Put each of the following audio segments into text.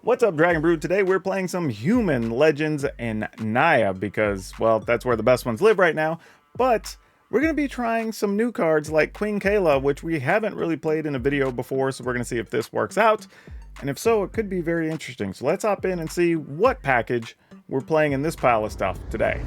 What's up, Dragon Brood? Today we're playing some Human Legends in Naya because, well, that's where the best ones live right now. But we're going to be trying some new cards like Queen Kayla, which we haven't really played in a video before, so we're going to see if this works out. And if so, it could be very interesting. So let's hop in and see what package we're playing in this pile of stuff today.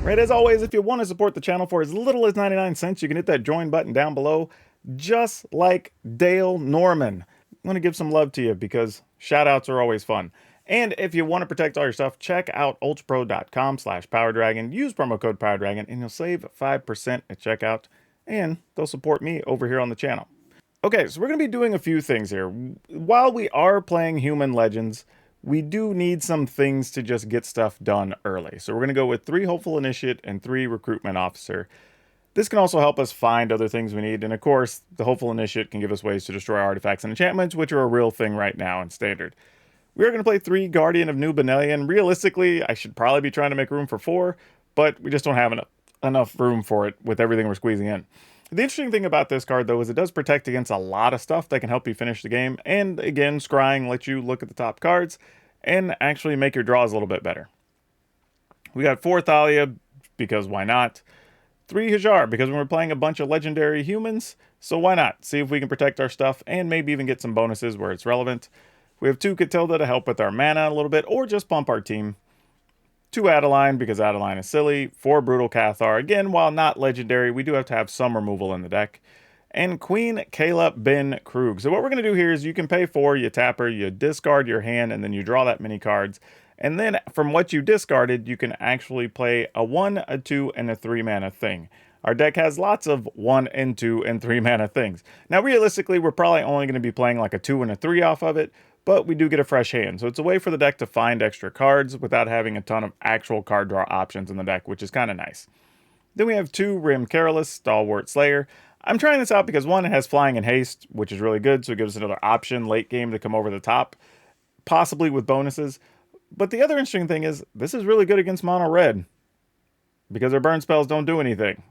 Right, as always, if you want to support the channel for as little as 99 cents, you can hit that join button down below, just like Dale Norman. I want to give some love to you because shoutouts are always fun. And if you want to protect all your stuff, check out ultrapro.com/PowrDragn. Use promo code PowrDragn and you'll save 5% at checkout. And they'll support me over here on the channel. Okay, so we're going to be doing a few things here. While we are playing Human Legends, we do need some things to just get stuff done early. So we're going to go with 3 Hopeful Initiate and 3 Recruitment Officer. This can also help us find other things we need, and of course, the Hopeful Initiate can give us ways to destroy artifacts and enchantments, which are a real thing right now in Standard. We are going to play 3 Guardian of New Benelian. Realistically, I should probably be trying to make room for 4, but we just don't have enough room for it with everything we're squeezing in. The interesting thing about this card, though, is it does protect against a lot of stuff that can help you finish the game, and again, Scrying lets you look at the top cards and actually make your draws a little bit better. We got 4 Thalia, because why not? 3 Hajar, because when we're playing a bunch of legendary humans, so why not? See if we can protect our stuff and maybe even get some bonuses where it's relevant. We have 2 Catilda to help with our mana a little bit, or just bump our team. 2 Adeline, because Adeline is silly. 4 Brutal Cathar. Again, while not legendary, we do have to have some removal in the deck. And Queen Kayla Ben Krug. So what we're going to do here is you can pay 4, you tap her, you discard your hand, and then you draw that many cards. And then from what you discarded, you can actually play a 1, a 2, and a 3 mana thing. Our deck has lots of 1 and 2 and 3 mana things. Now, realistically, we're probably only going to be playing like a 2 and a 3 off of it, but we do get a fresh hand. So it's a way for the deck to find extra cards without having a ton of actual card draw options in the deck, which is kind of nice. Then we have 2 Rim Careless, Stalwart Slayer. I'm trying this out because 1, it has Flying and Haste, which is really good, so it gives us another option late game to come over the top, possibly with bonuses. But the other interesting thing is, this is really good against mono red, because our burn spells don't do anything.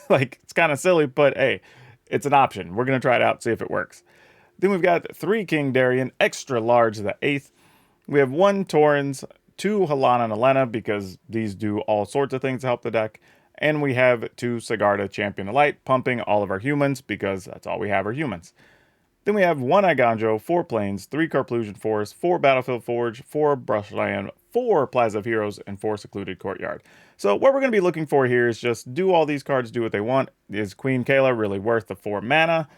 Like, it's kind of silly, but hey, it's an option. We're going to try it out, see if it works. Then we've got 3 King Darien, extra large, the 8th. We have 1 Torrens, 2 Halana and Elena, because these do all sorts of things to help the deck. And we have 2 Sigarda, Champion of Light, pumping all of our humans, because that's all we have are humans. Then we have 1 Iganjo, 4 Plains, 3 Carplusion Forest, 4 Battlefield Forge, 4 Brushland, 4 Plaza of Heroes, and 4 Secluded Courtyard. So what we're going to be looking for here is just do all these cards do what they want. Is Queen Kayla really worth the 4 mana?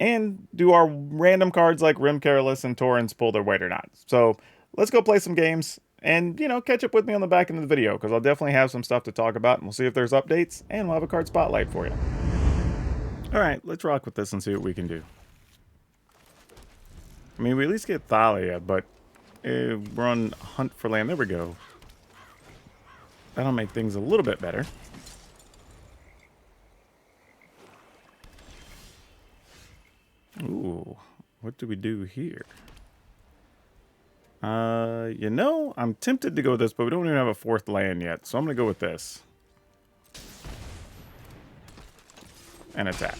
And do our random cards like Rim Careless and Torrens pull their weight or not? So let's go play some games and, you know, catch up with me on the back end of the video, because I'll definitely have some stuff to talk about, and we'll see if there's updates, and we'll have a card spotlight for you. All right, let's rock with this and see what we can do. I mean, we at least get Thalia, but we're on Hunt for Land. There we go. That'll make things a little bit better. Ooh, what do we do here? You know, I'm tempted to go with this, but we don't even have a 4th land yet, so I'm going to go with this. And attack.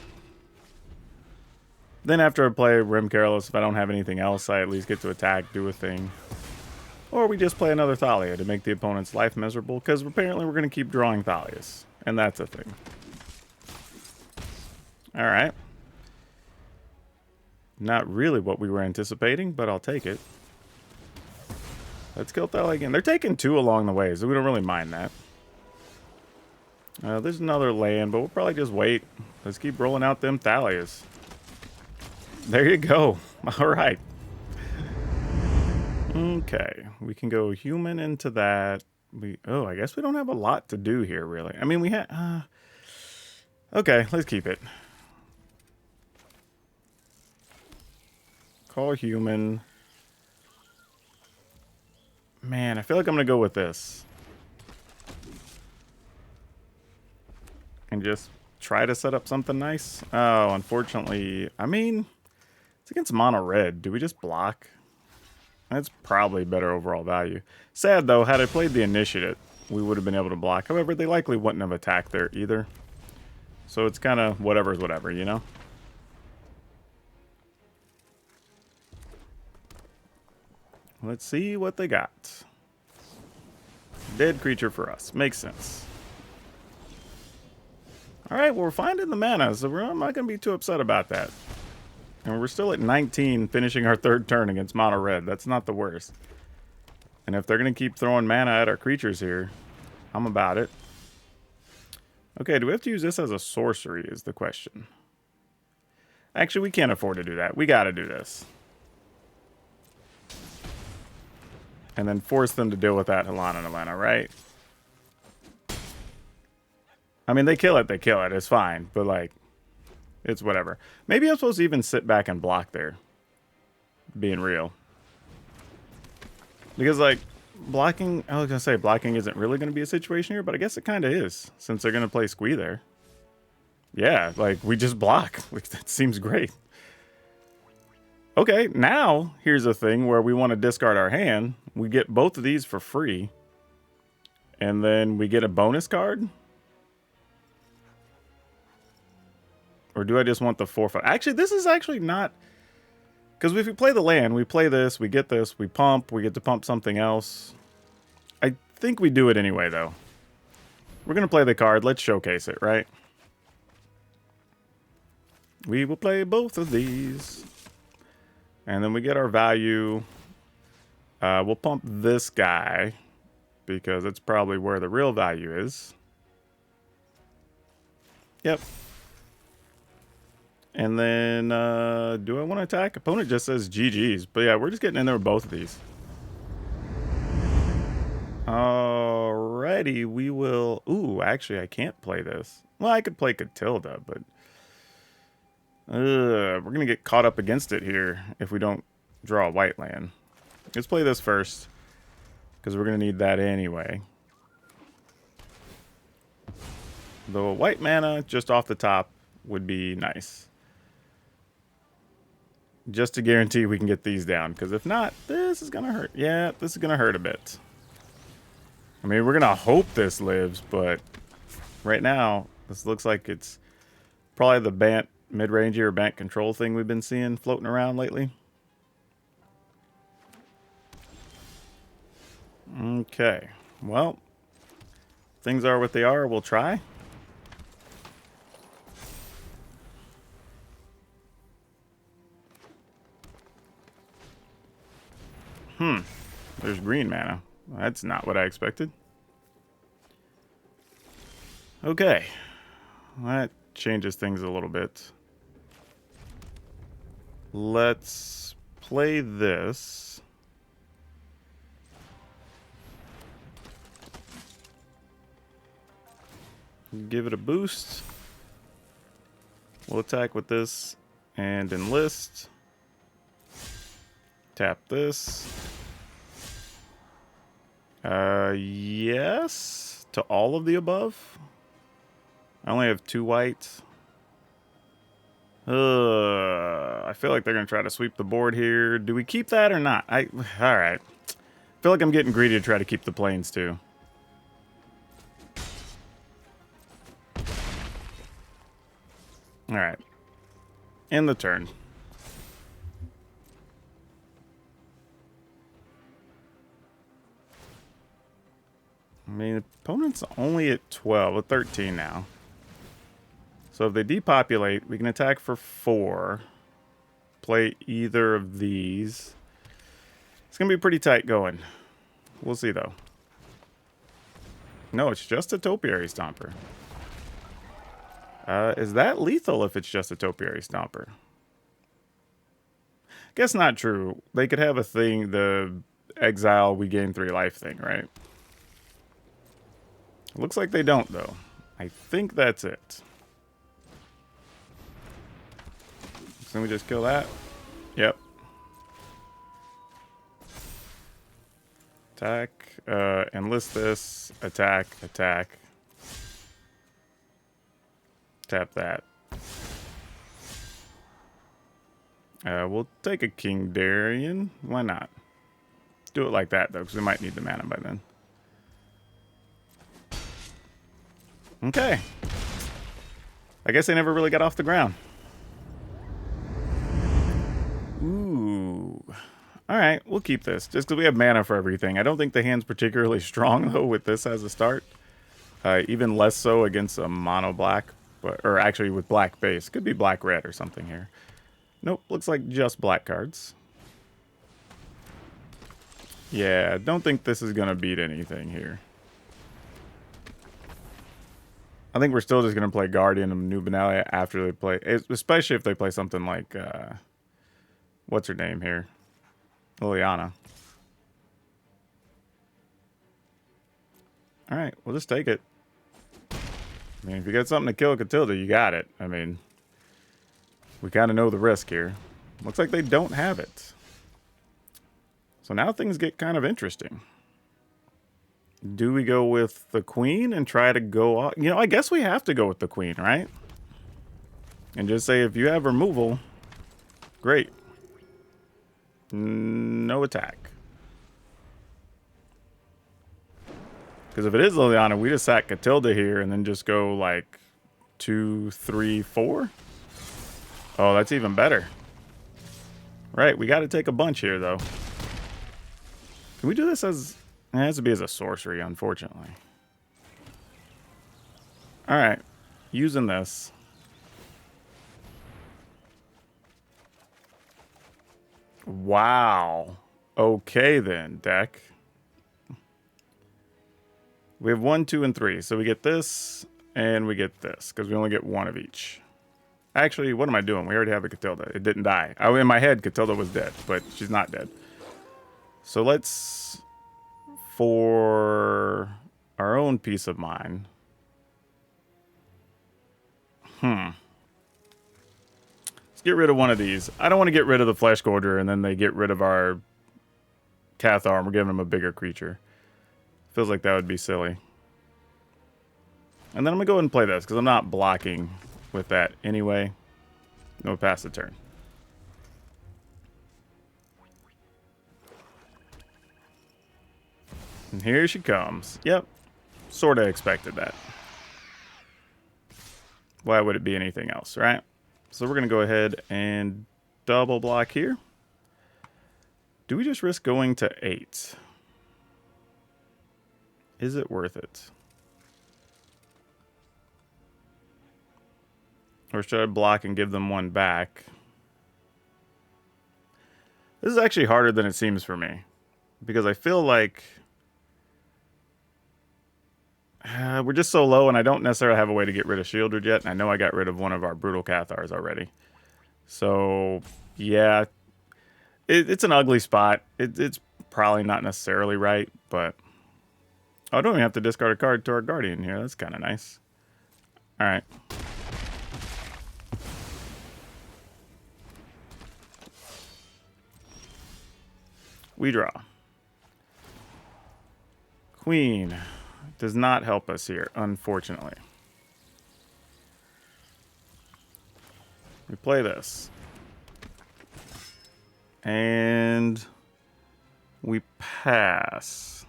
Then after I play Rim Careless, if I don't have anything else, I at least get to attack, do a thing. Or we just play another Thalia to make the opponent's life miserable, because apparently we're going to keep drawing Thalias. And that's a thing. Alright. Not really what we were anticipating, but I'll take it. Let's kill Thalia again. They're taking 2 along the way, so we don't really mind that. There's another land, but we'll probably just wait. Let's keep rolling out them Thalias. There you go. All right. Okay. We can go human into that. I guess we don't have a lot to do here, really. I mean, we have... okay, let's keep it. Call human. Man, I feel like I'm going to go with this. And just try to set up something nice. Oh, unfortunately, I mean... it's against mono red. Do we just block? That's probably better overall value. Sad, though, had I played the initiative, we would have been able to block. However, they likely wouldn't have attacked there either. So it's kind of whatever's whatever, you know? Let's see what they got. Dead creature for us. Makes sense. Alright, well, we're finding the mana, so I'm not going to be too upset about that. And we're still at 19, finishing our third turn against mono red. That's not the worst. And if they're going to keep throwing mana at our creatures here, I'm about it. Okay, do we have to use this as a sorcery is the question. Actually, we can't afford to do that. We got to do this. And then force them to deal with that Helana and Elena, right? I mean, they kill it, it's fine. But, like, it's whatever. Maybe I'm supposed to even sit back and block there. Being real. Because, like, blocking... I was going to say, blocking isn't really going to be a situation here, but I guess it kind of is. Since they're going to play Squee there. Yeah, like, we just block. That seems great. Okay, now, here's a thing where we want to discard our hand. We get both of these for free. And then we get a bonus card. Or do I just want the 4/5? Actually, this is actually not... Because if we play the land, we play this, we get this, we pump, we get to pump something else. I think we do it anyway, though. We're going to play the card. Let's showcase it, right? We will play both of these. And then we get our value. We'll pump this guy. Because it's probably where the real value is. Yep. And then, do I want to attack? Opponent just says GG's. But yeah, we're just getting in there with both of these. Alrighty, we will... Ooh, actually, I can't play this. Well, I could play Catilda, but... we're going to get caught up against it here if we don't draw a white land. Let's play this first. Because we're going to need that anyway. Though a white mana just off the top would be nice. Just to guarantee we can get these down. Because if not, this is going to hurt. Yeah, this is going to hurt a bit. I mean, we're going to hope this lives, but right now, this looks like it's probably the Bant Midrange or Bant Control thing we've been seeing floating around lately. Okay. Well, things are what they are. We'll try. There's green mana. That's not what I expected. Okay. That changes things a little bit. Let's play this. Give it a boost. We'll attack with this and enlist. Tap this. Yes to all of the above. I only have 2 white. I feel like they're gonna try to sweep the board here. Do we keep that or not? All right. I feel like I'm getting greedy to try to keep the planes too. All right. End the turn. I mean, the opponent's only at 12, at 13 now. So if they depopulate, we can attack for 4. Play either of these. It's going to be pretty tight going. We'll see, though. No, it's just a Topiary Stomper. Is that lethal if it's just a Topiary Stomper? Guess not true. They could have a thing, the exile, we gain 3 life thing, right? Looks like they don't, though. I think that's it. So we just kill that? Yep. Attack. Enlist this. Attack. Attack. Tap that. We'll take a King Darien. Why not? Do it like that, though, because we might need the mana by then. Okay. I guess they never really got off the ground. Ooh. Alright, we'll keep this, just because we have mana for everything. I don't think the hand's particularly strong, though, with this as a start. Even less so against a mono black, or actually with black base. Could be black red or something here. Nope, looks like just black cards. Yeah, don't think this is going to beat anything here. I think we're still just going to play Guardian of Nubenalia after they play, especially if they play something like, what's her name here? Liliana. Alright, we'll just take it. I mean, if you got something to kill Catilda, you got it. I mean, we kind of know the risk here. Looks like they don't have it. So now things get kind of interesting. Do we go with the queen and try to go off? You know, I guess we have to go with the queen, right? And just say if you have removal, great. No attack. Because if it is Liliana, we just sack Catilda here and then just go like 2, 3, 4. Oh, that's even better. Right, we got to take a bunch here, though. Can we do this as... It has to be as a sorcery, unfortunately. Alright, using this. Wow. Okay, then, deck. We have 1, 2, and 3. So we get this, and we get this, because we only get one of each. Actually, what am I doing? We already have a Catilda. It didn't die. In my head, Catilda was dead, but she's not dead. So let's, for our own peace of mind. Let's get rid of one of these. I don't want to get rid of the Flesh Gorger, and then they get rid of our Cathar, and we're giving them a bigger creature. Feels like that would be silly. And then I'm going to go ahead and play this, because I'm not blocking with that anyway. No, pass the turn. And here she comes. Yep. Sort of expected that. Why would it be anything else, right? So we're going to go ahead and double block here. Do we just risk going to 8? Is it worth it? Or should I block and give them one back? This is actually harder than it seems for me. Because I feel like... we're just so low, and I don't necessarily have a way to get rid of Shieldred yet. And I know I got rid of one of our Brutal Cathars already. So, yeah. It's an ugly spot. It's probably not necessarily right, but... Oh, I don't even have to discard a card to our Guardian here. That's kind of nice. Alright. We draw. Queen does not help us here, unfortunately. We play this. And we pass.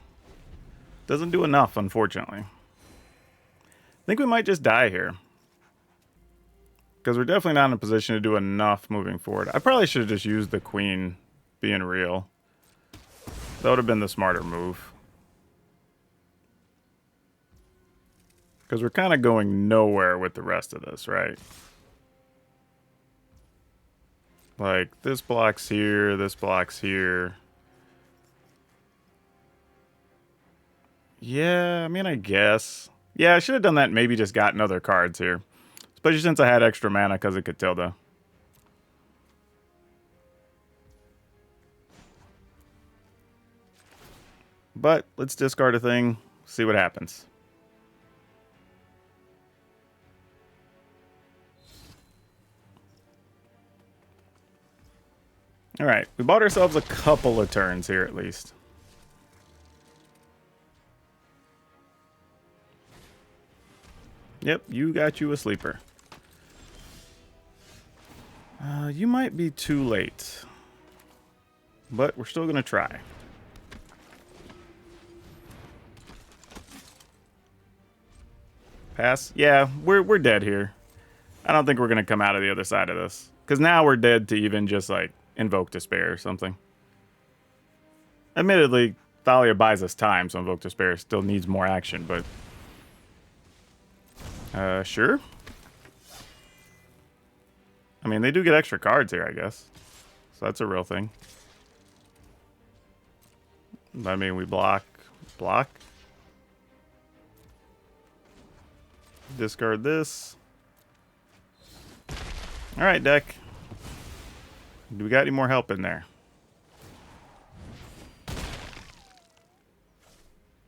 Doesn't do enough, unfortunately. I think we might just die here. Because we're definitely not in a position to do enough moving forward. I probably should have just used the queen being real. That would have been the smarter move. Because we're kind of going nowhere with the rest of this, right? Like, this block's here, this block's here. Yeah, I mean, I guess. Yeah, I should have done that and maybe just gotten other cards here. Especially since I had extra mana because of Catilda. But let's discard a thing, see what happens. Alright, we bought ourselves a couple of turns here at least. Yep, you got you a sleeper. You might be too late. But we're still going to try. Pass? Yeah, we're dead here. I don't think we're going to come out of the other side of this. Because now we're dead to even just, like, invoke despair or something. Admittedly, Thalia buys us time, so Invoke Despair still needs more action, but... sure. I mean, they do get extra cards here, I guess. So that's a real thing. I mean, we block. Discard this. Alright, deck. Do we got any more help in there?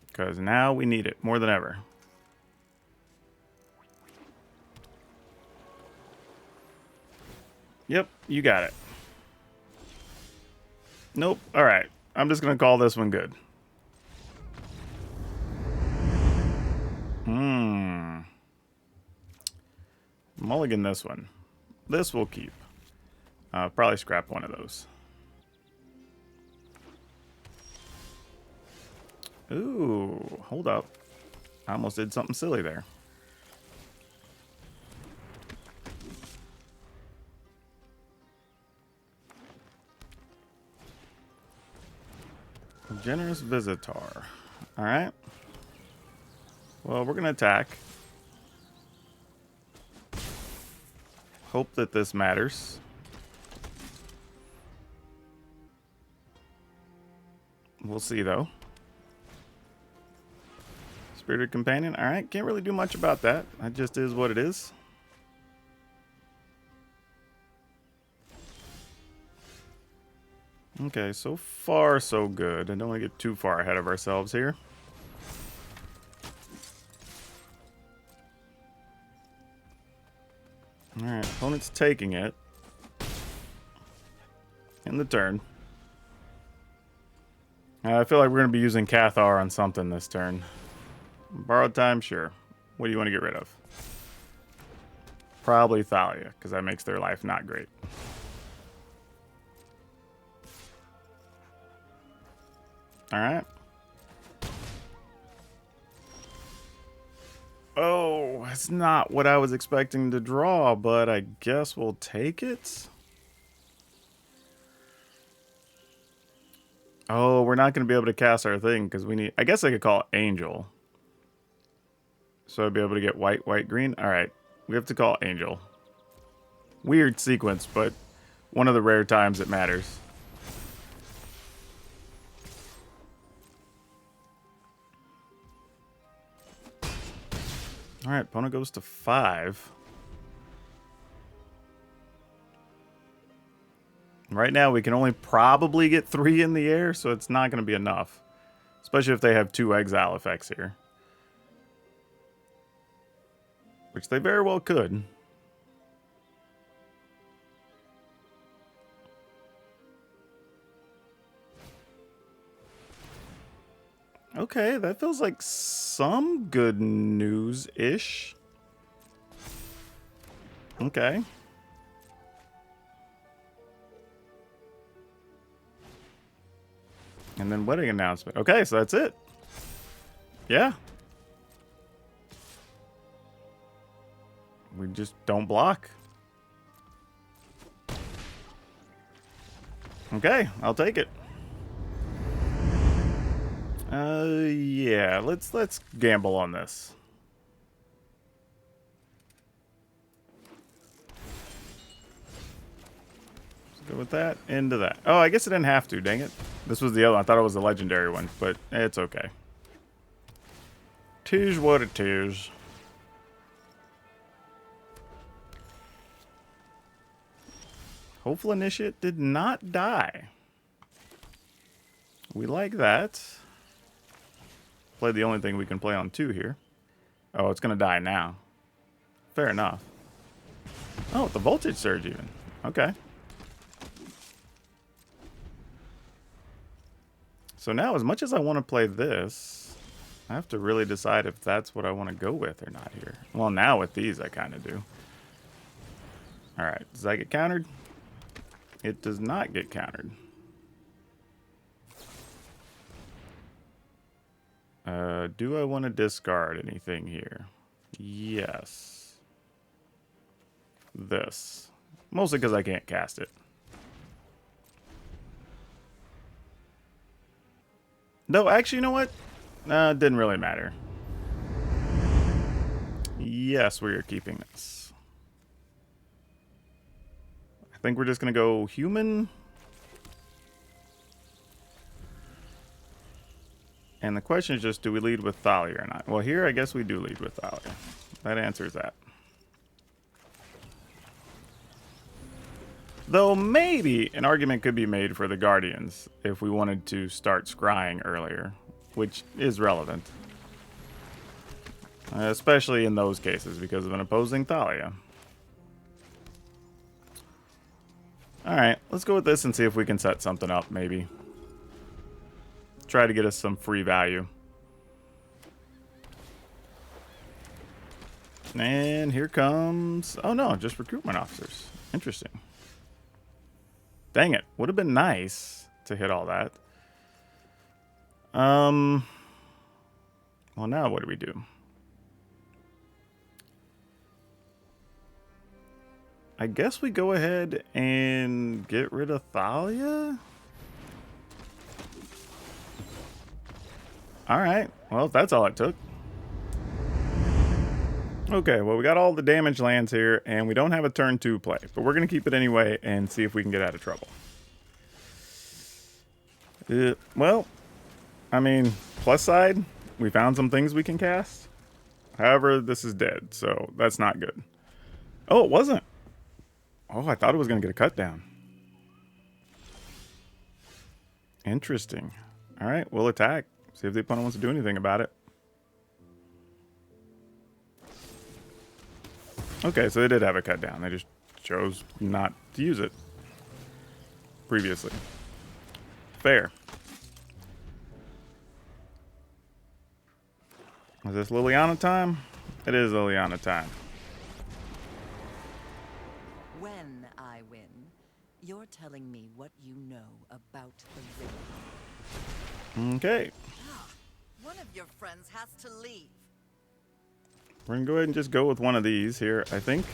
Because now we need it more than ever. Yep, you got it. Nope. Alright. I'm just going to call this one good. Mulligan this one. This will keep. Probably scrap one of those. Ooh, hold up. I almost did something silly there. Generous Visitor. Alright. Well, we're going to attack. Hope that this matters. We'll see, though. Spirited Companion. Alright, can't really do much about that. That just is what it is. Okay, so far so good. I don't want to get too far ahead of ourselves here. Alright, opponent's taking it. In the turn. I feel like we're going to be using Cathar on something this turn. Borrowed time? Sure. What do you want to get rid of? Probably Thalia, because that makes their life not great. Alright. Oh, it's not what I was expecting to draw, but I guess we'll take it. Oh, we're not going to be able to cast our thing because we need... I guess I could call it Angel. So I'd be able to get white, green. Alright, we have to call Angel. Weird sequence, but one of the rare times it matters. Alright, opponent goes to 5. Right now, we can only probably get 3 in the air, so it's not going to be enough. Especially if they have 2 exile effects here. Which they very well could. Okay, that feels like some good news-ish. Okay. And then wedding announcement. Okay, so that's it. Yeah. We just don't block. Okay, I'll take it. Yeah, let's gamble on this. Let's go with that, into that. Oh, I guess I didn't have to, dang it. This was the other one. I thought it was a legendary one, but it's okay. 'Tis what it is. Hopeful Initiate did not die. We like that. Play the only thing we can play on 2 here. Oh, it's going to die now. Fair enough. Oh, the Voltage Surge even. Okay. So now, as much as I want to play this, I have to really decide if that's what I want to go with or not here. Well, now with these, I kind of do. Alright, does that get countered? It does not get countered. Do I want to discard anything here? Yes. This. Mostly because I can't cast it. Though, actually, you know what? It didn't really matter. Yes, we are keeping this. I think we're just going to go human. And the question is just, do we lead with Thalia or not? Well, here, I guess we do lead with Thalia. That answers that. Though maybe an argument could be made for the Guardians if we wanted to start scrying earlier, which is relevant. Especially in those cases because of an opposing Thalia. Alright, let's go with this and see if we can set something up, maybe. Try to get us some free value. And here comes... Oh no, just recruitment officers. Interesting. Dang it. Would have been nice to hit all that. Well, now what do we do? I guess we go ahead and get rid of Thalia? Alright. Well, if that's all it took. Okay, well, we got all the damage lands here, and we don't have a turn 2 play. But we're going to keep it anyway and see if we can get out of trouble. Well, I mean, plus side, we found some things we can cast. However, this is dead, so that's not good. Oh, it wasn't. Oh, I thought it was going to get a cut down. Interesting. All right, we'll attack. See if the opponent wants to do anything about it. Okay, so they did have a cut down. They just chose not to use it previously. Fair. Is this Liliana time? It is Liliana time. When I win, you're telling me what you know about the ring. Okay. One of your friends has to leave. We're going to go ahead and just go with one of these here, I think.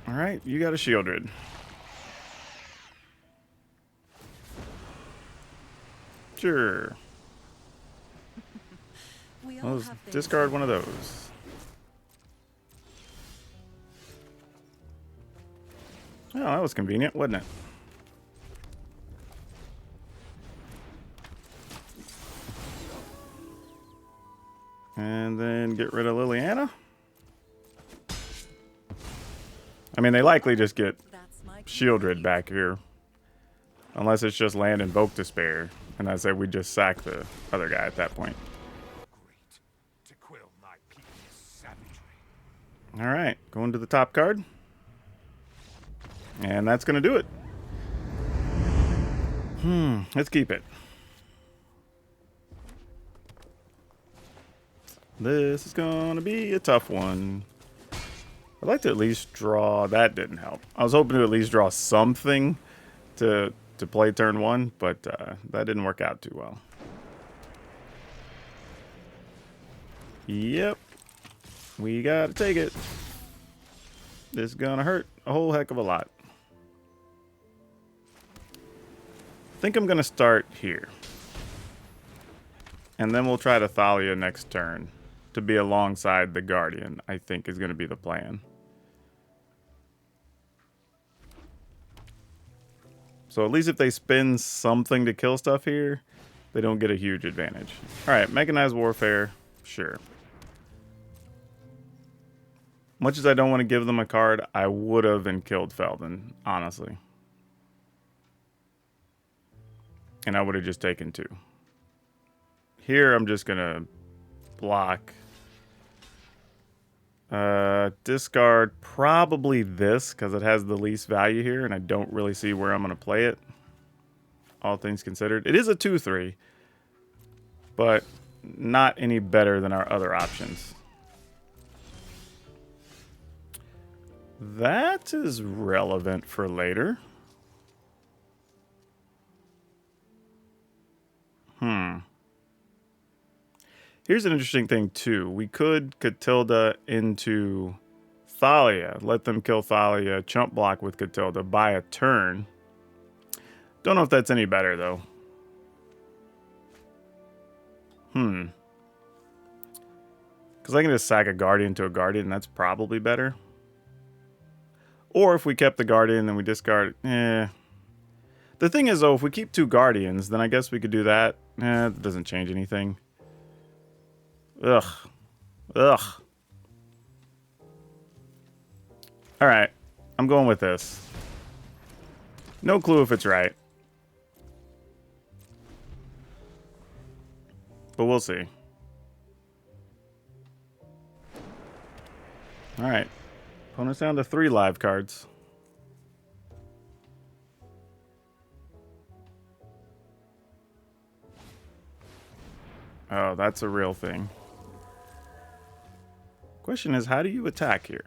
All right, you got a Shieldred. Sure. Let's discard one of those. Oh, that was convenient, wasn't it? And then get rid of Liliana. I mean, they likely just get Shieldred back here. Unless it's just land and Invoke Despair. And I say we just sack the other guy at that point. Alright, going to the top card. And that's going to do it. Let's keep it. This is going to be a tough one. I'd like to at least draw... That didn't help. I was hoping to at least draw something to play turn 1, but that didn't work out too well. Yep. We gotta take it. This is gonna hurt a whole heck of a lot. I think I'm gonna start here. And then we'll try to Thalia next turn to be alongside the Guardian, I think is gonna be the plan. So at least if they spin something to kill stuff here, they don't get a huge advantage. Alright, Mechanized Warfare, sure. Much as I don't want to give them a card, I would have and killed Felden, honestly. And I would have just taken 2. Here, I'm just going to block. Discard probably this, because it has the least value here, and I don't really see where I'm going to play it. All things considered. It is a 2/3, but not any better than our other options. That is relevant for later. Here's an interesting thing, too. We could Catilda into Thalia. Let them kill Thalia. Chump block with Catilda. Buy a turn. Don't know if that's any better, though. Because I can just sack a Guardian to a Guardian, and that's probably better. Or if we kept the Guardian, then we discard... The thing is, though, if we keep 2 Guardians, then I guess we could do that. It doesn't change anything. Ugh. Alright. I'm going with this. No clue if it's right. But we'll see. Alright. Opponent's down to 3 live cards. Oh, that's a real thing. Question is, how do you attack here?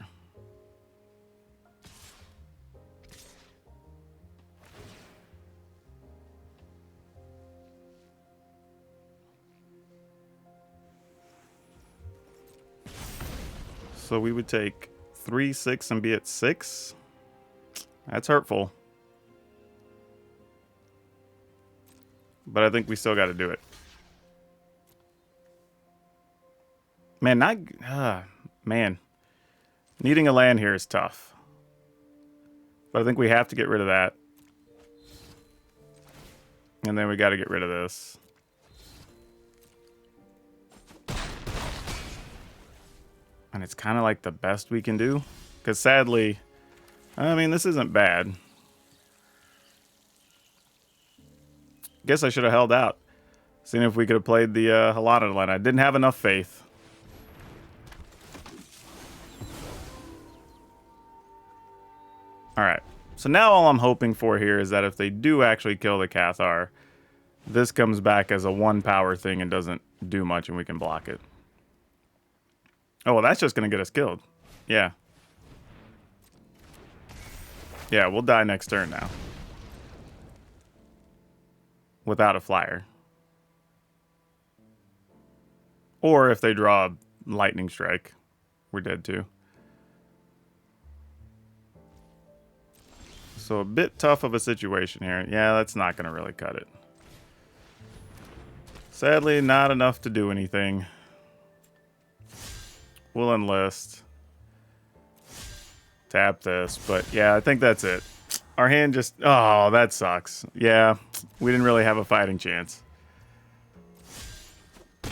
So we would take 3, 6, and be at 6. That's hurtful. But I think we still got to do it. Man, man. Needing a land here is tough. But I think we have to get rid of that. And then we got to get rid of this. And it's kind of like the best we can do. Because sadly, I mean, this isn't bad. Guess I should have held out. Seeing if we could have played the Halana line. I didn't have enough faith. Alright. So now all I'm hoping for here is that if they do actually kill the Cathar, this comes back as a 1 power thing and doesn't do much and we can block it. Oh, well, that's just going to get us killed. Yeah. Yeah, we'll die next turn now. Without a flyer. Or if they draw a lightning strike, we're dead too. So a bit tough of a situation here. Yeah, that's not going to really cut it. Sadly, not enough to do anything. We'll enlist. Tap this. But yeah, I think that's it. Our hand just... Oh, that sucks. Yeah, we didn't really have a fighting chance. I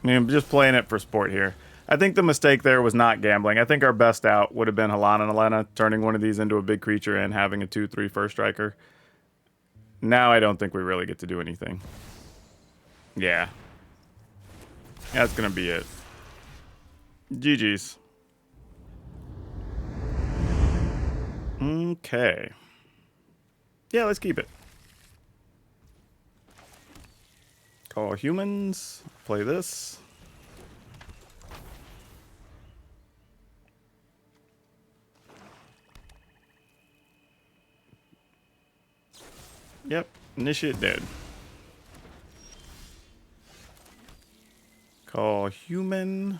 mean, I'm just playing it for sport here. I think the mistake there was not gambling. I think our best out would have been Halana and Elena, turning one of these into a big creature and having a 2/3 first striker. Now I don't think we really get to do anything. Yeah. That's going to be it. GG's. Okay. Yeah, let's keep it. Call humans. Play this. Yep. Initiate dead. Call human.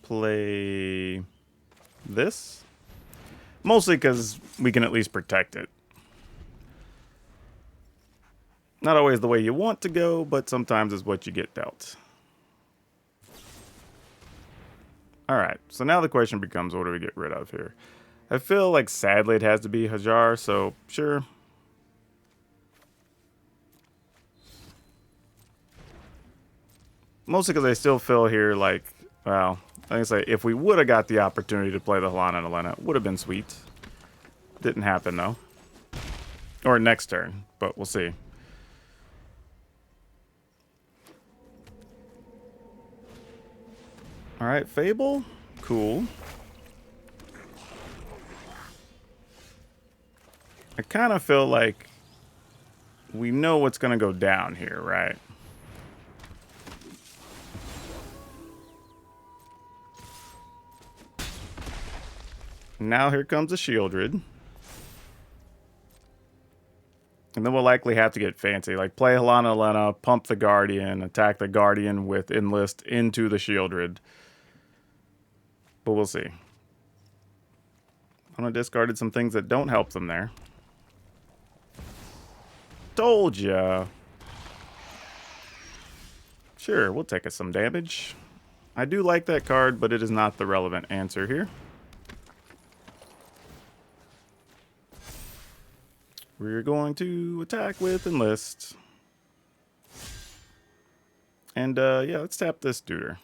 Play this. Mostly because we can at least protect it. Not always the way you want to go, but sometimes is what you get dealt. Alright, so now the question becomes, what do we get rid of here? I feel like sadly it has to be Hajar, so sure. Mostly because I still feel here like, well, I say if we would have got the opportunity to play the Halana and Elena, it would have been sweet. Didn't happen though. Or next turn, but we'll see. Alright, Fable. Cool. I kind of feel like we know what's going to go down here, right? Now here comes a Shieldred. And then we'll likely have to get fancy, like play Helana Elena, pump the Guardian, attack the Guardian with Enlist into the Shieldred. But we'll see. I'm gonna discarded some things that don't help them there. Told ya. Sure, we'll take us some damage. I do like that card, but it is not the relevant answer here. We're going to attack with Enlist. And, yeah, let's tap this duder.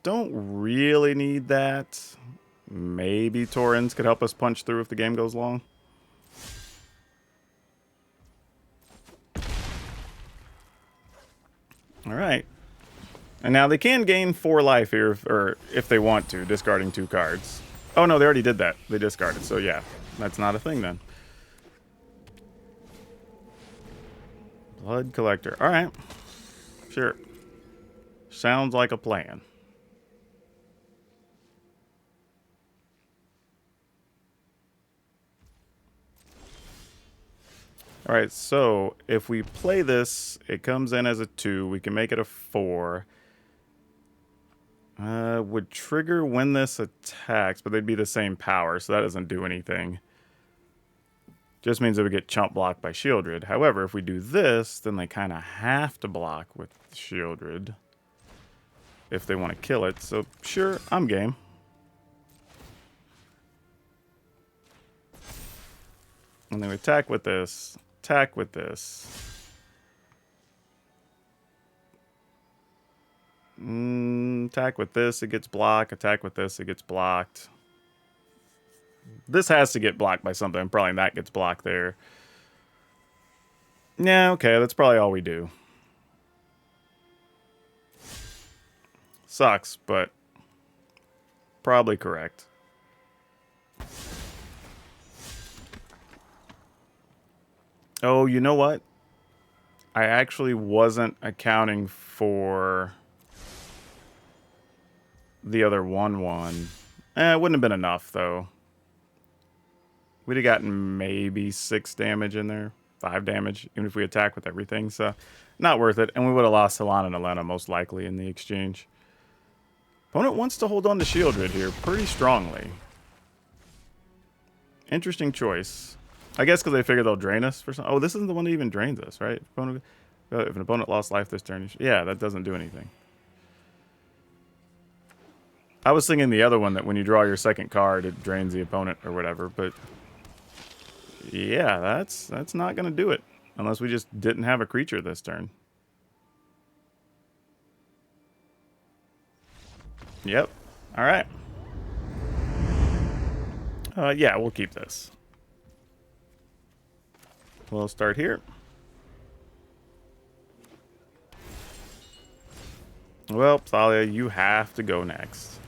Don't really need that. Maybe Torrens could help us punch through if the game goes long. Alright. And now they can gain 4 life here, or if they want to, discarding 2 cards. Oh no, they already did that. They discarded, so yeah. That's not a thing then. Blood Collector. Alright. Sure. Sounds like a plan. Alright, so if we play this, it comes in as a 2. We can make it a 4. Would trigger when this attacks, but they'd be the same power, so that doesn't do anything. Just means it would get chump blocked by Shieldred. However, if we do this, then they kind of have to block with Shieldred if they want to kill it. So, sure, I'm game. And then we attack with this, attack with this. Attack with this, it gets blocked. Attack with this, it gets blocked. This has to get blocked by something. Probably that gets blocked there. Yeah, okay, that's probably all we do. Sucks, but probably correct. Oh, you know what? I actually wasn't accounting for the other 1/1. It wouldn't have been enough, though. We'd have gotten maybe 6 damage in there. 5 damage, even if we attack with everything. So, not worth it. And we would have lost Helana and Elena, most likely, in the exchange. Opponent wants to hold on to Shieldred here pretty strongly. Interesting choice. I guess because they figure they'll drain us for some. Oh, this isn't the one that even drains us, right? If an opponent lost life this turn, yeah, that doesn't do anything. I was thinking the other one, that when you draw your second card, it drains the opponent or whatever, but yeah, that's not going to do it. Unless we just didn't have a creature this turn. Yep. Alright. Yeah, we'll keep this. We'll start here. Well, Thalia, you have to go next.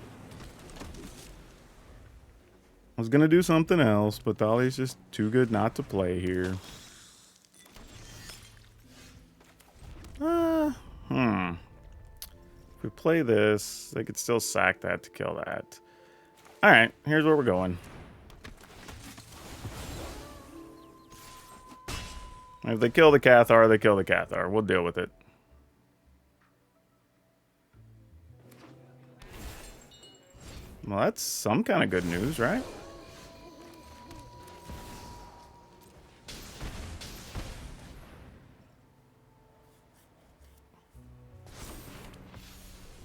I was gonna do something else, but Thalia's just too good not to play here. If we play this, they could still sack that to kill that. Alright, here's where we're going. If they kill the Cathar, they kill the Cathar. We'll deal with it. Well, that's some kind of good news, right?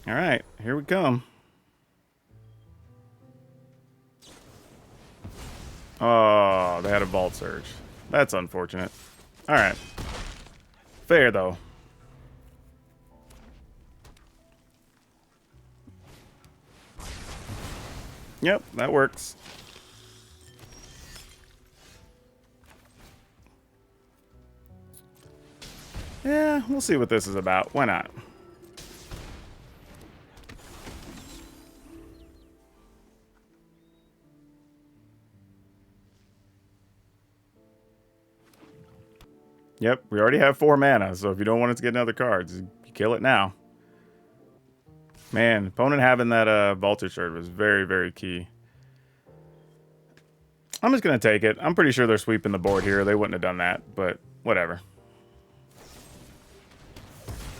Alright, here we come. Oh, they had a Vault Surge. That's unfortunate. Alright. Fair, though. Yep, that works. Yeah, we'll see what this is about. Why not? Yep, we already have 4 mana, so if you don't want it to get another card, just kill it now. Man, opponent having that Vaulter Surge was very, very key. I'm just going to take it. I'm pretty sure they're sweeping the board here. They wouldn't have done that, but whatever.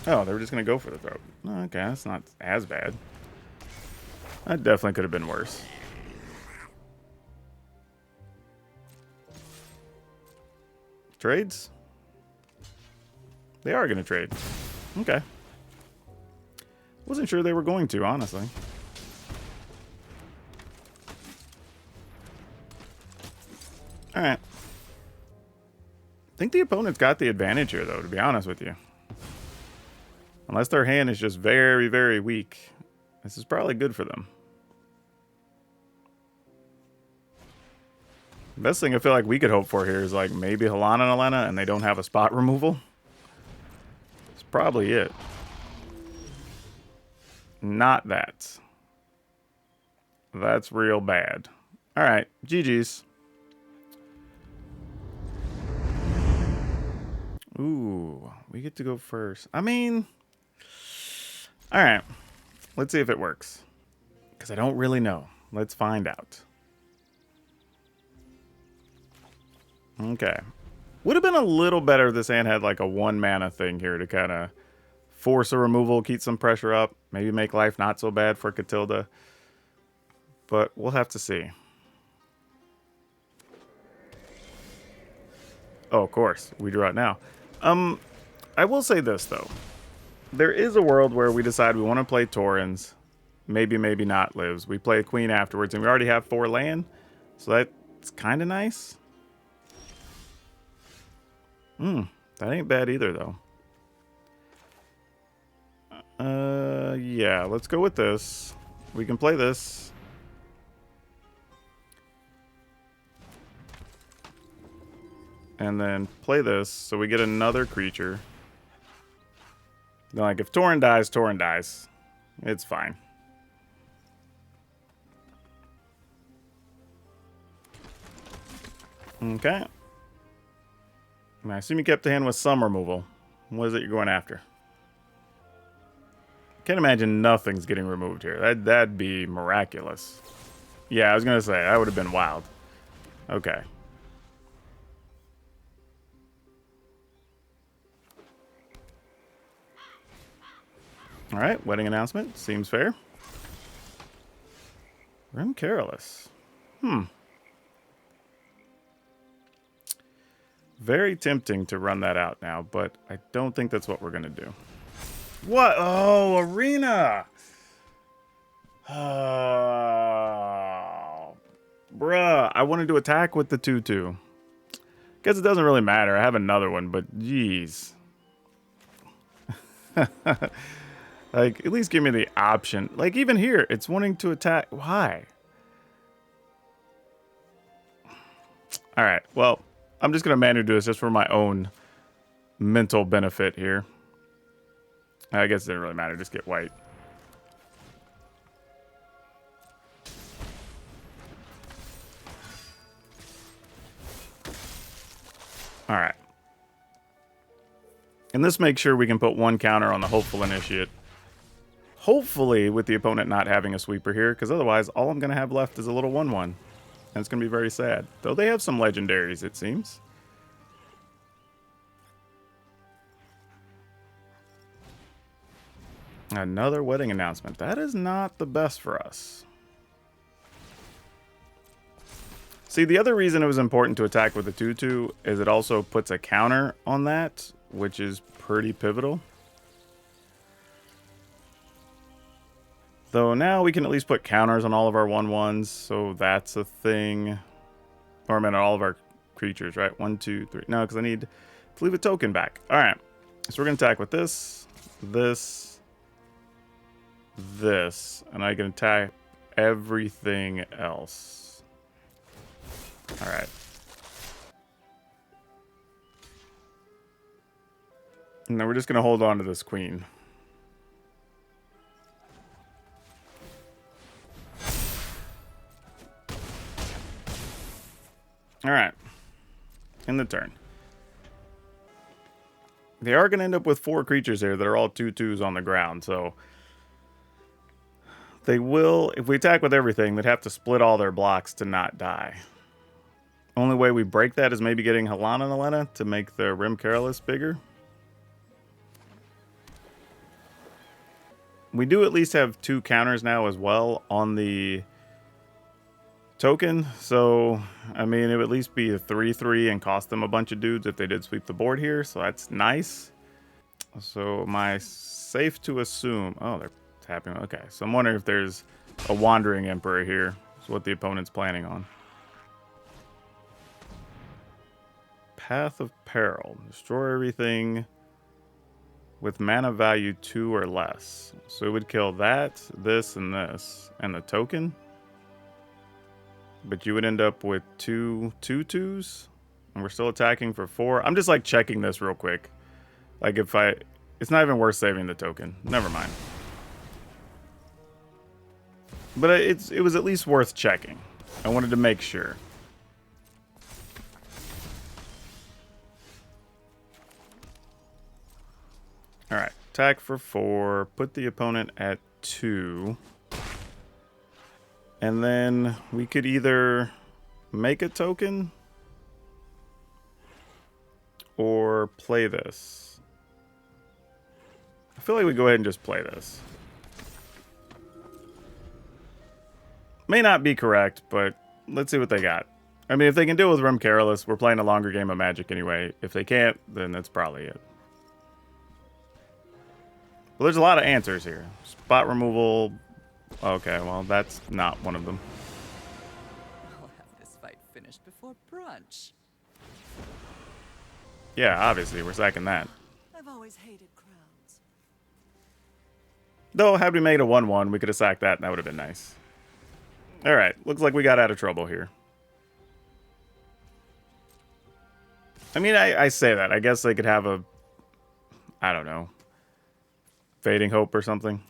Oh, they were just going to go for the throat. Okay, that's not as bad. That definitely could have been worse. Trades? They are going to trade. Okay. Wasn't sure they were going to, honestly. Alright. I think the opponent's got the advantage here, though, to be honest with you. Unless their hand is just very, very weak. This is probably good for them. The best thing I feel like we could hope for here is like maybe Halana and Elena and they don't have a spot removal. That's probably it. Not that. That's real bad. Alright, GG's. Ooh, we get to go first. I mean... Alright, let's see if it works. Because I don't really know. Let's find out. Okay. Would have been a little better if this hand had like a 1 mana thing here to kind of force a removal, keep some pressure up, maybe make life not so bad for Catilda. But we'll have to see. Oh, of course. We draw it now. I will say this, though. There is a world where we decide we want to play Taurens. Maybe, maybe not lives. We play a Queen afterwards, and we already have 4 land. So that's kind of nice. That ain't bad either, though. Yeah, let's go with this. We can play this. And then play this, so we get another creature. Then, like, if Tauren dies, Tauren dies. It's fine. Okay. I assume you kept the hand with some removal. What is it you're going after? Can't imagine nothing's getting removed here. That'd be miraculous. Yeah, I was going to say, that would have been wild. Okay. Alright, wedding announcement. Seems fair. Rim Careless. Very tempting to run that out now, but I don't think that's what we're going to do. What? Oh, Arena! Oh, bruh, I wanted to attack with the 2/2. Guess it doesn't really matter. I have another one, but jeez. Like, at least give me the option. Like, even here, it's wanting to attack. Why? Alright, well, I'm just going to manually do this just for my own mental benefit here. I guess it didn't really matter. Just get white. Alright. And this makes sure we can put 1 counter on the Hopeful Initiate. Hopefully with the opponent not having a sweeper here, because otherwise all I'm going to have left is a little 1/1. And it's going to be very sad. Though they have some legendaries, it seems. Another wedding announcement. That is not the best for us. See, the other reason it was important to attack with the 2/2 is it also puts a counter on that, which is pretty pivotal. Though now we can at least put counters on all of our 1/1s, so that's a thing. Or I mean, all of our creatures, right? 1, 2, 3. No, because I need to leave a token back. All right, so we're gonna attack with this, this, this, and I can attack everything else. All right. And then we're just gonna hold on to this queen. Alright. In the turn. They are going to end up with 4 creatures here that are all 2/2s on the ground, so... They will, if we attack with everything, they'd have to split all their blocks to not die. Only way we break that is maybe getting Halana Nalena to make the Rim Careless bigger. We do at least have 2 counters now as well on the token. So, I mean, it would at least be a 3-3 and cost them a bunch of dudes if they did sweep the board here. So that's nice. So am I safe to assume... Oh, they're tapping. Okay, so I'm wondering if there's a Wandering Emperor here. That's what the opponent's planning on. Path of Peril. Destroy everything with mana value 2 or less. So it would kill that, this, and the token. But you would end up with 2 2/2s. And we're still attacking for 4. I'm just like checking this real quick. Like if I... It's not even worth saving the token. Never mind. But it was at least worth checking. I wanted to make sure. Alright, attack for 4. Put the opponent at 2. And then we could either make a token or play this. I feel like we go ahead and just play this. May not be correct, but let's see what they got. I mean, if they can deal with Rim Careless, we're playing a longer game of Magic anyway. If they can't, then that's probably it. Well, there's a lot of answers here. Spot removal. Okay, well, that's not one of them. I'll have this fight finished before brunch. Yeah, obviously, we're sacking that. I've always hated crowds. Though, had we made a 1-1, we could have sacked that, and that would have been nice. Alright, looks like we got out of trouble here. I mean, I say that. I guess they could have a... I don't know. Fading Hope or something.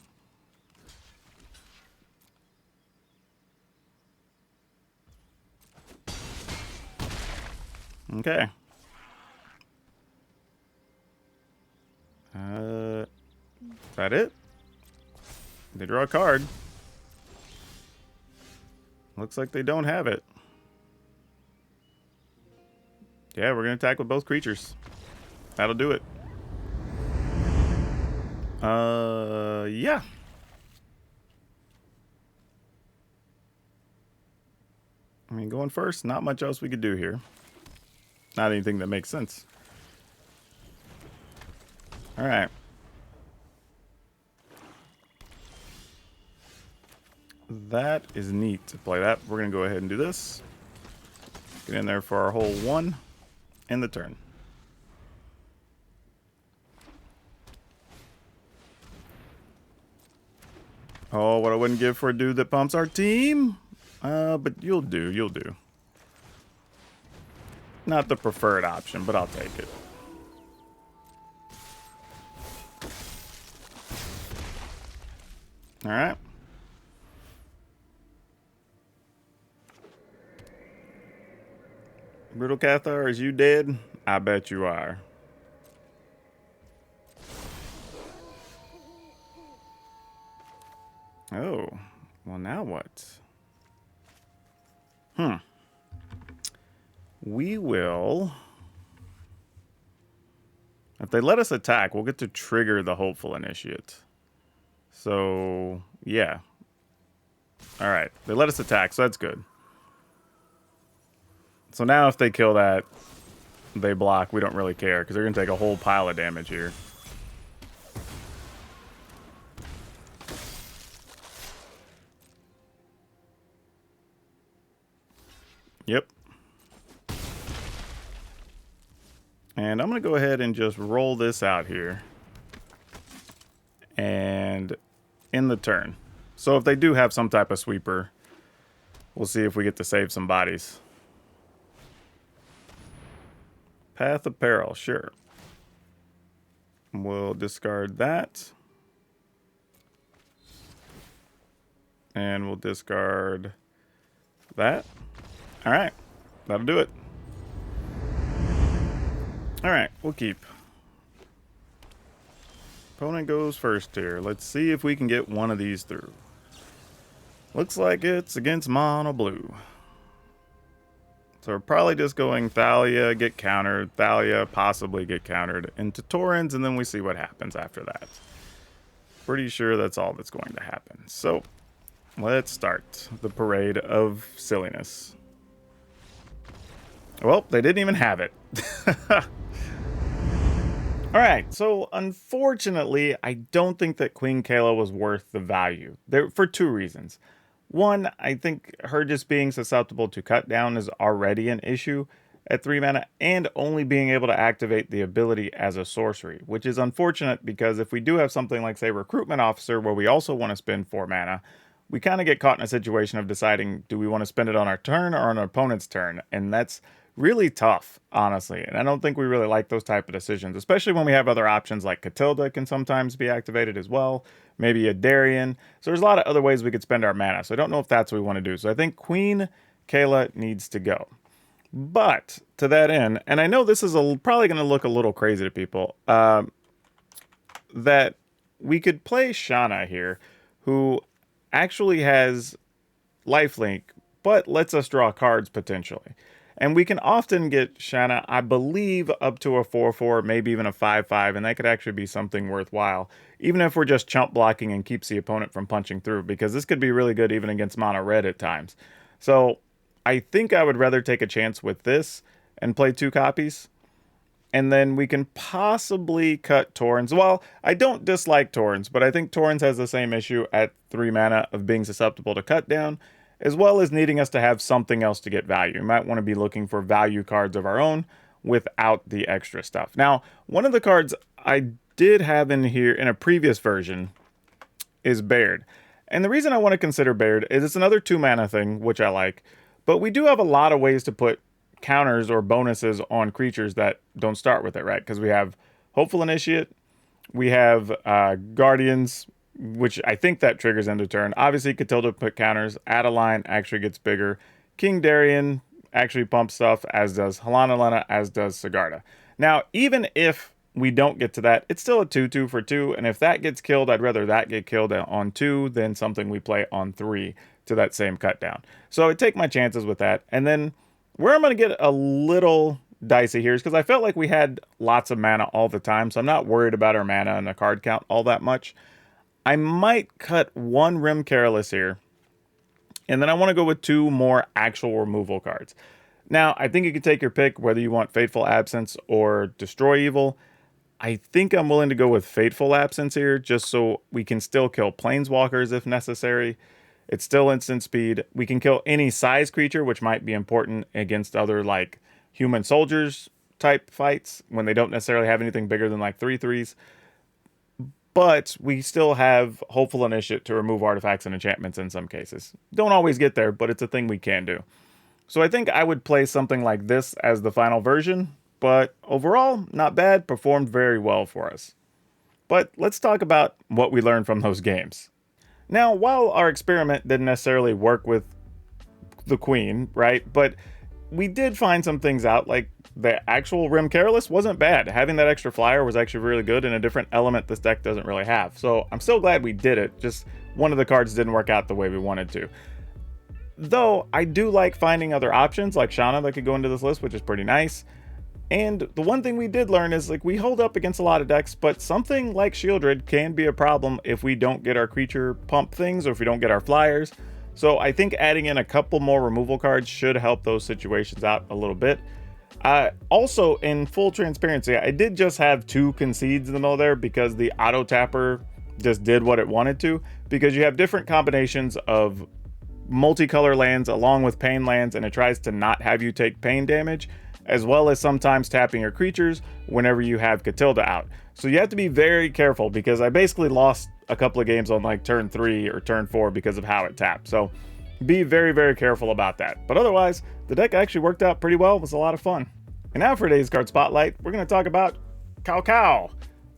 Okay. Is that it? They draw a card. Looks like they don't have it. Yeah, we're going to attack with both creatures. That'll do it. Yeah. I mean, going first, not much else we could do here. Not anything that makes sense. All right. That is neat to play that. We're going to go ahead and do this. Get in there for our whole 1 and the turn. Oh, what I wouldn't give for a dude that pumps our team. But you'll do, you'll do. Not the preferred option, but I'll take it. All right. Brutal Cathar, is you dead? I bet you are. Oh, well now what? We will... If they let us attack, we'll get to trigger the Hopeful Initiate. So, yeah. Alright, they let us attack, so that's good. So now if they kill that, they block, we don't really care, because they're going to take a whole pile of damage here. Yep. And I'm going to go ahead and just roll this out here. And in the turn. So if they do have some type of sweeper, we'll see if we get to save some bodies. Path of Peril, sure. We'll discard that. And we'll discard that. All right, that'll do it. All right, we'll keep. Opponent goes first here. Let's see if we can get one of these through. Looks like it's against mono blue. So we're probably just going Thalia, get countered, Thalia, possibly get countered, into Torrens, and then we see what happens after that. Pretty sure that's all that's going to happen. So let's start the parade of silliness. Well, they didn't even have it. Alright, so unfortunately, I don't think that Queen Kayla was worth the value. For two reasons. One, I think her just being susceptible to cut down is already an issue at 3 mana, and only being able to activate the ability as a sorcery, which is unfortunate because if we do have something like, say, Recruitment Officer, where we also want to spend 4 mana, we kind of get caught in a situation of deciding, do we want to spend it on our turn or on our opponent's turn? And that's really tough, honestly. And I don't think we really like those type of decisions, especially when we have other options like Catilda can sometimes be activated as well, maybe a Darien. So there's a lot of other ways we could spend our mana. So I don't know if that's what we want to do. So I think Queen Kayla needs to go. But to that end, and I know this is probably going to look a little crazy to people, that we could play Shanna here, who actually has lifelink, but lets us draw cards potentially. And we can often get Shanna, I believe, up to a 4/4, maybe even a 5/5, and that could actually be something worthwhile, even if we're just chump blocking and keeps the opponent from punching through, because this could be really good even against mono red at times. So I think I would rather take a chance with this and play 2 copies. And then we can possibly cut Torrens. Well, I don't dislike Torrens, but I think Torrens has the same issue at 3 mana of being susceptible to cut down, as well as needing us to have something else to get value. We might want to be looking for value cards of our own without the extra stuff. Now, one of the cards I did have in here in a previous version is Baird. And the reason I want to consider Baird is it's another 2 mana thing, which I like, but we do have a lot of ways to put counters or bonuses on creatures that don't start with it, right? Because we have Hopeful Initiate, we have Guardians, which I think that triggers end of turn. Obviously, Catilda put counters. Adeline actually gets bigger. King Darien actually pumps stuff, as does Helena, as does Sigarda. Now, even if we don't get to that, it's still a 2/2 for 2, and if that gets killed, I'd rather that get killed on 2 than something we play on 3 to that same cut down. So I take my chances with that. And then where I'm going to get a little dicey here is because I felt like we had lots of mana all the time, so I'm not worried about our mana and the card count all that much. I might cut 1 Rim Careless here, and then I want to go with 2 more actual removal cards. Now, I think you can take your pick whether you want Fateful Absence or Destroy Evil. I think I'm willing to go with Fateful Absence here, just so we can still kill Planeswalkers if necessary. It's still instant speed. We can kill any size creature, which might be important against other, like, human soldiers type fights, when they don't necessarily have anything bigger than, like, 3/3s. But we still have Hopeful Initiate to remove artifacts and enchantments in some cases. Don't always get there, but it's a thing we can do. So I think I would play something like this as the final version, but overall, not bad, performed very well for us. But let's talk about what we learned from those games. Now, while our experiment didn't necessarily work with the Queen, right, but we did find some things out, like the actual Rim Careless wasn't bad. Having that extra flyer was actually really good in a different element this deck doesn't really have. So I'm still glad we did it, just one of the cards didn't work out the way we wanted to. Though, I do like finding other options, like Shanna that could go into this list, which is pretty nice. And the one thing we did learn is, like, we hold up against a lot of decks, but something like Shieldred can be a problem if we don't get our creature pump things, or if we don't get our flyers. So I think adding in a couple more removal cards should help those situations out a little bit. Also, in full transparency, I did just have 2 concedes in the middle there because the auto tapper just did what it wanted to, because you have different combinations of multicolor lands along with pain lands, and it tries to not have you take pain damage, as well as sometimes tapping your creatures whenever you have Catilda out. So you have to be very careful, because I basically lost a couple of games on like turn 3 or turn 4 because of how it tapped. So be very, very careful about that. But otherwise, the deck actually worked out pretty well. It was a lot of fun. And now for today's card spotlight, we're going to talk about Kao,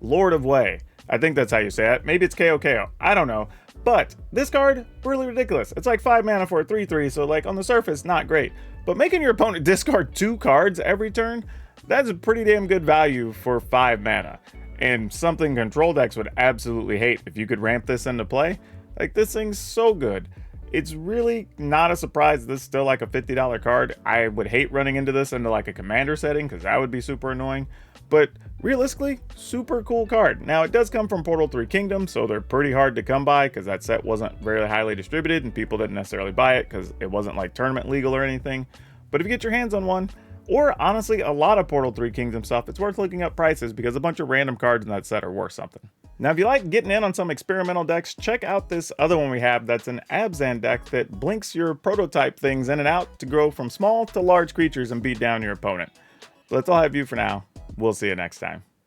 Lord of Way. I think that's how you say it. Maybe it's Ko. I don't know. But this card, really ridiculous. It's like 5 mana for a 3/3, so like on the surface, not great. But making your opponent discard 2 cards every turn, that's a pretty damn good value for 5 mana. And something control decks would absolutely hate if you could ramp this into play. Like, this thing's so good. it's really not a surprise this is still like a $50 card. I would hate running into this into like a commander setting because that would be super annoying. But realistically, super cool card. Now, it does come from Portal 3 Kingdom, so they're pretty hard to come by because that set wasn't very highly distributed and people didn't necessarily buy it because it wasn't like tournament legal or anything. But if you get your hands on one, or honestly a lot of Portal 3 Kingdom stuff, it's worth looking up prices because a bunch of random cards in that set are worth something. Now, if you like getting in on some experimental decks, check out this other one we have that's an Abzan deck that blinks your prototype things in and out to grow from small to large creatures and beat down your opponent. But that's all I have for you for now. We'll see you next time.